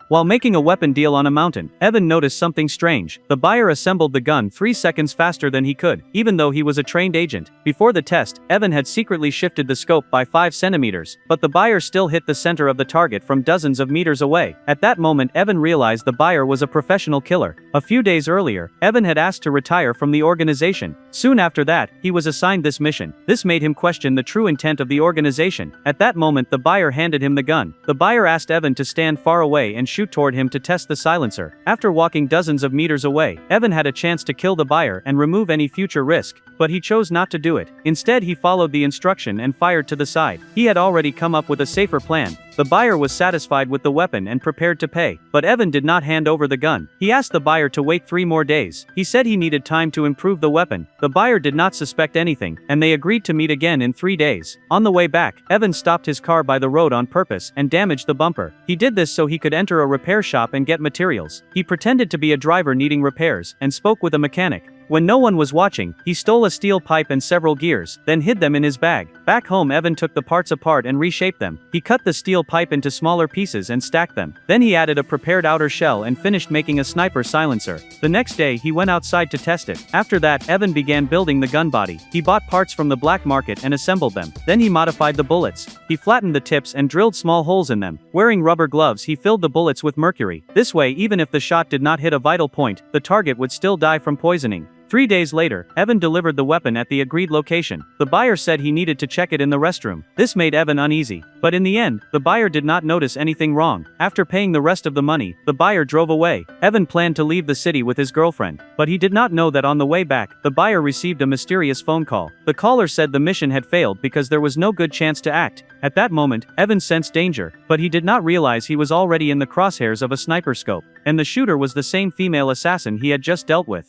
While making a weapon deal on a mountain, Evan noticed something strange. The buyer assembled the gun 3 seconds faster than he could, even though he was a trained agent. Before the test, Evan had secretly shifted the scope by 5 centimeters, but the buyer still hit the center of the target from dozens of meters away. At that moment, Evan realized the buyer was a professional killer. A few days earlier, Evan had asked to retire from the organization. Soon after that, he was assigned this mission. This made him question the true intent of the organization. At that moment, the buyer handed him the gun. The buyer asked Evan to stand far away and shoot toward him to test the silencer. After walking dozens of meters away, Evan had a chance to kill the buyer and remove any future risk, but he chose not to do it. Instead, he followed the instruction and fired to the side. He had already come up with a safer plan. The buyer was satisfied with the weapon and prepared to pay, but Evan did not hand over the gun. He asked the buyer to wait 3 more days. He said he needed time to improve the weapon. The buyer did not suspect anything, and they agreed to meet again in 3 days. On the way back, Evan stopped his car by the road on purpose and damaged the bumper. He did this so he could enter a repair shop and get materials. He pretended to be a driver needing repairs and spoke with a mechanic. When no one was watching, he stole a steel pipe and several gears, then hid them in his bag. Back home, Evan took the parts apart and reshaped them. He cut the steel pipe into smaller pieces and stacked them. Then he added a prepared outer shell and finished making a sniper silencer. The next day, he went outside to test it. After that, Evan began building the gun body. He bought parts from the black market and assembled them. Then he modified the bullets. He flattened the tips and drilled small holes in them. Wearing rubber gloves, he filled the bullets with mercury. This way, even if the shot did not hit a vital point, the target would still die from poisoning. 3 days later, Evan delivered the weapon at the agreed location. The buyer said he needed to check it in the restroom. This made Evan uneasy. But in the end, the buyer did not notice anything wrong. After paying the rest of the money, the buyer drove away. Evan planned to leave the city with his girlfriend, but he did not know that on the way back, the buyer received a mysterious phone call. The caller said the mission had failed because there was no good chance to act. At that moment, Evan sensed danger, but he did not realize he was already in the crosshairs of a sniper scope, and the shooter was the same female assassin he had just dealt with.